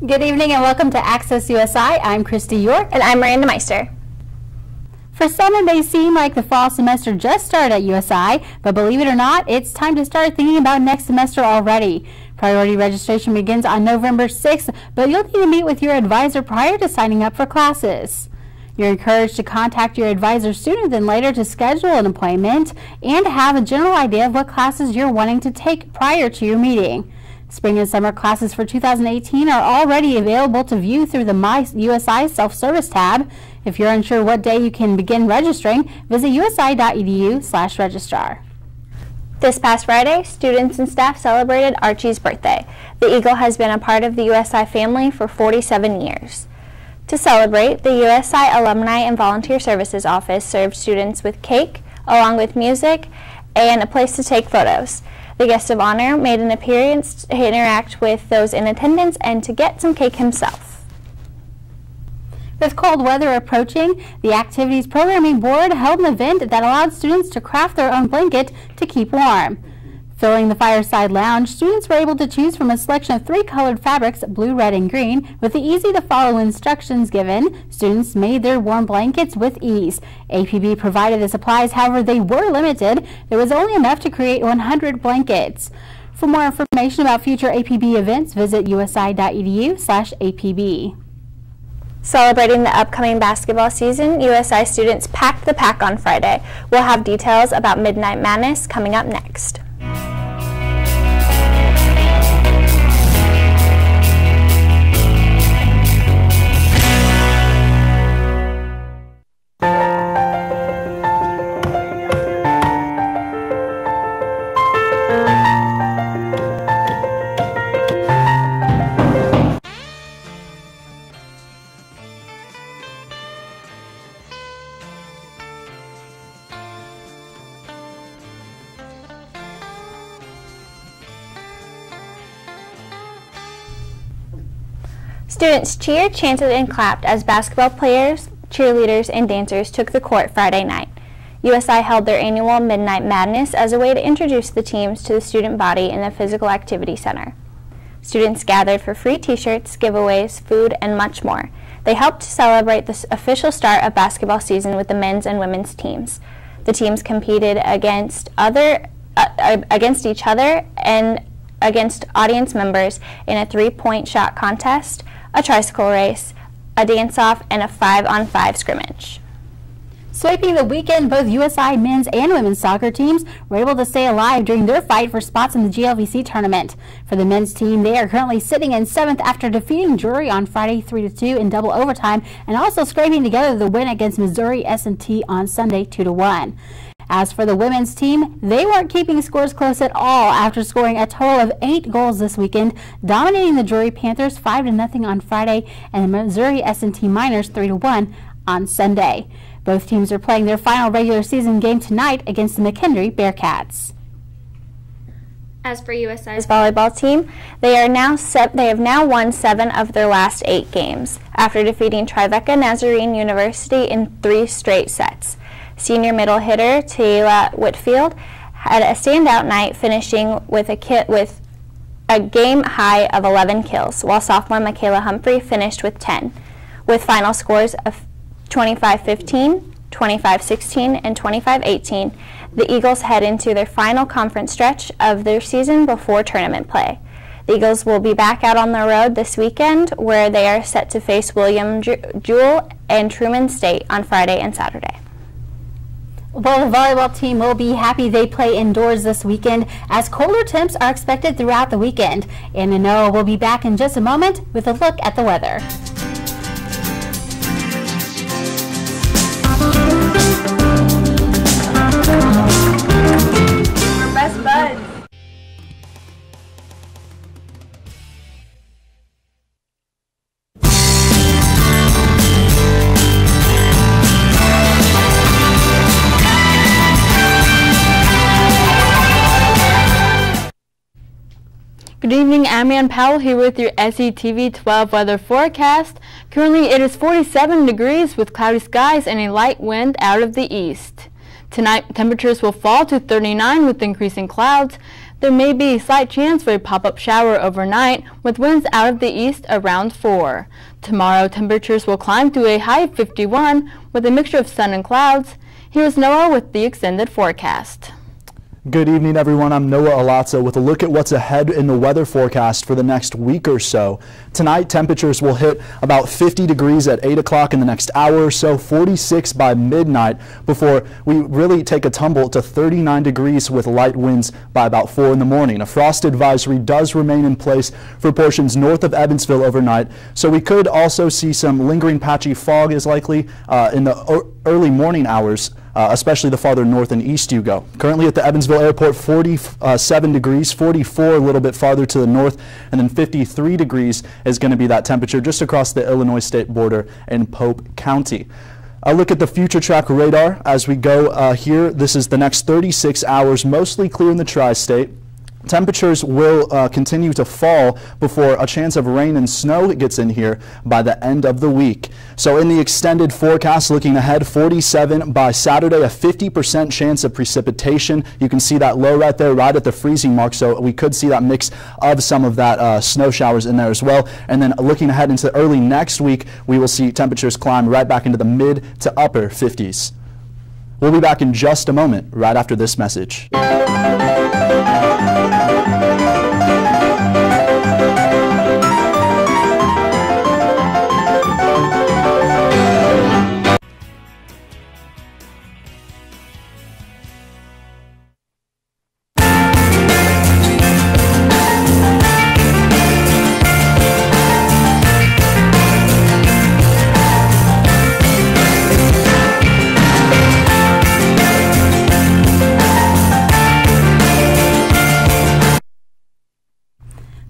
Good evening and welcome to Access USI. I'm Christy York. And I'm Miranda Meister. For some, it may seem like the fall semester just started at USI, but believe it or not, it's time to start thinking about next semester already. Priority registration begins on November 6th, but you'll need to meet with your advisor prior to signing up for classes. You're encouraged to contact your advisor sooner than later to schedule an appointment and have a general idea of what classes you're wanting to take prior to your meeting. Spring and summer classes for 2018 are already available to view through the My USI self-service tab. If you're unsure what day you can begin registering, visit usi.edu/registrar. This past Friday, students and staff celebrated Archie's birthday. The Eagle has been a part of the USI family for 47 years. To celebrate, the USI Alumni and Volunteer Services Office served students with cake, along with music, and a place to take photos. The guest of honor made an appearance to interact with those in attendance and to get some cake himself. With cold weather approaching, the Activities Programming Board held an event that allowed students to craft their own blanket to keep warm. Filling the Fireside Lounge, students were able to choose from a selection of 3 colored fabrics, blue, red, and green. With the easy-to-follow instructions given, students made their warm blankets with ease. APB provided the supplies, however, they were limited. There was only enough to create 100 blankets. For more information about future APB events, visit usi.edu/APB. Celebrating the upcoming basketball season, USI students packed the pack on Friday. We'll have details about Midnight Madness coming up next. Students cheered, chanted, and clapped as basketball players, cheerleaders, and dancers took the court Friday night. USI held their annual Midnight Madness as a way to introduce the teams to the student body in the Physical Activity Center. Students gathered for free t-shirts, giveaways, food, and much more. They helped to celebrate the official start of basketball season with the men's and women's teams. The teams competed against each other and against audience members in a 3-point shot contest, a tricycle race, a dance-off, and a 5-on-5 scrimmage. Sweeping the weekend, both USI men's and women's soccer teams were able to stay alive during their fight for spots in the GLVC tournament. For the men's team, they are currently sitting in 7th after defeating Drury on Friday 3-2 in double overtime and also scraping together the win against Missouri S&T on Sunday 2-1. As for the women's team, they weren't keeping scores close at all after scoring a total of 8 goals this weekend, dominating the Drury Panthers 5-0 on Friday and the Missouri S&T Miners 3-1 on Sunday. Both teams are playing their final regular season game tonight against the McKendree Bearcats. As for USI's volleyball team, they have now won 7 of their last 8 games after defeating Tribeca Nazarene University in 3 straight sets. Senior middle hitter Taylor Whitfield had a standout night, finishing with a game high of 11 kills, while sophomore Michaela Humphrey finished with 10. With final scores of 25-15, 25-16, and 25-18, the Eagles head into their final conference stretch of their season before tournament play. The Eagles will be back out on the road this weekend, where they are set to face William Jewell and Truman State on Friday and Saturday. Well, the volleyball team will be happy they play indoors this weekend, as colder temps are expected throughout the weekend. Anna Noah will be back in just a moment with a look at the weather. We're best buds. Good evening, I'm Ann Powell here with your SETV 12 weather forecast. Currently it is 47 degrees with cloudy skies and a light wind out of the east. Tonight temperatures will fall to 39 with increasing clouds. There may be a slight chance for a pop-up shower overnight with winds out of the east around 4. Tomorrow, temperatures will climb to a high of 51 with a mixture of sun and clouds. Here's Noah with the extended forecast. Good evening, everyone. I'm Noah Alazzo with a look at what's ahead in the weather forecast for the next week or so. Tonight, temperatures will hit about 50 degrees at 8 o'clock in the next hour or so, 46 by midnight, before we really take a tumble to 39 degrees with light winds by about 4 in the morning. A frost advisory does remain in place for portions north of Evansville overnight, so we could also see some lingering patchy fog is likely in the early morning hours. Especially the farther north and east you go. Currently at the Evansville Airport, 47 degrees, 44 a little bit farther to the north, and then 53 degrees is going to be that temperature just across the Illinois state border in Pope County. A look at the future track radar as we go here. This is the next 36 hours, mostly clear in the tri-state. Temperatures will continue to fall before a chance of rain and snow gets in here by the end of the week. So in the extended forecast, looking ahead, 47 by Saturday, a 50% chance of precipitation. You can see that low right there, right at the freezing mark, so we could see that mix of some of that snow showers in there as well. And then looking ahead into early next week, we will see temperatures climb right back into the mid to upper 50s. We'll be back in just a moment, right after this message.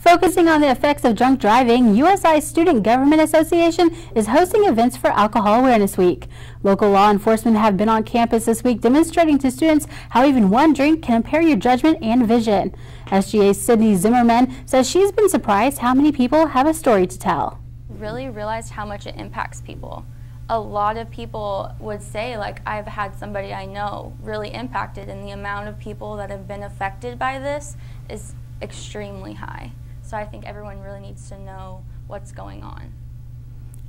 Focusing on the effects of drunk driving, USI Student Government Association is hosting events for Alcohol Awareness Week. Local law enforcement have been on campus this week demonstrating to students how even one drink can impair your judgment and vision. SGA's Sydney Zimmerman says she's been surprised how many people have a story to tell. Really realized how much it impacts people. A lot of people would say, like, I've had somebody I know really impacted, and the amount of people that have been affected by this is extremely high. So I think everyone really needs to know what's going on.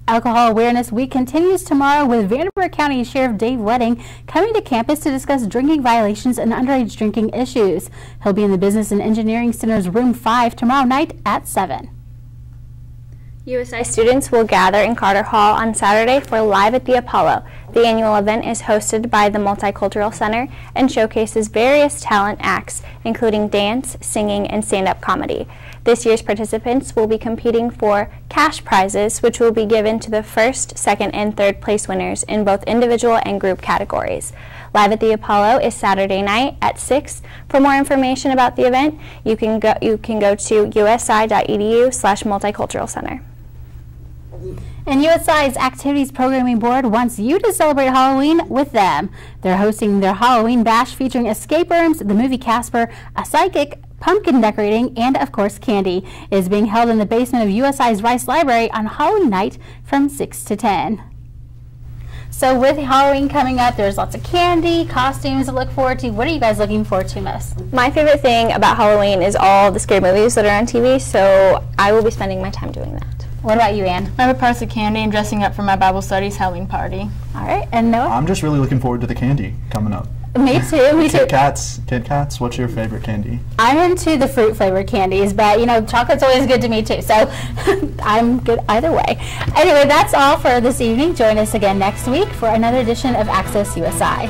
Alcohol Awareness Week continues tomorrow with Vanderbilt County Sheriff Dave Wedding coming to campus to discuss drinking violations and underage drinking issues. He'll be in the Business and Engineering Center's Room 5 tomorrow night at 7. USI students will gather in Carter Hall on Saturday for Live at the Apollo. The annual event is hosted by the Multicultural Center and showcases various talent acts, including dance, singing, and stand-up comedy. This year's participants will be competing for cash prizes, which will be given to the first, second, and third place winners in both individual and group categories. Live at the Apollo is Saturday night at 6. For more information about the event, you can go to usi.edu/multiculturalcenter. And USI's Activities Programming Board wants you to celebrate Halloween with them. They're hosting their Halloween Bash featuring escape rooms, the movie Casper, a psychic, pumpkin decorating, and of course candy. It is being held in the basement of USI's Rice Library on Halloween night from 6 to 10. So with Halloween coming up, there's lots of candy, costumes to look forward to. What are you guys looking forward to most? My favorite thing about Halloween is all the scary movies that are on TV, so I will be spending my time doing that. What about you, Ann? I have a parcel of candy and dressing up for my Bible studies Halloween party. All right, and Noah? I'm just really looking forward to the candy coming up. Me too, me too. Kit Kats, what's your favorite candy? I'm into the fruit flavored candies, but you know, chocolate's always good to me too, so I'm good either way. Anyway, that's all for this evening. Join us again next week for another edition of Access USI.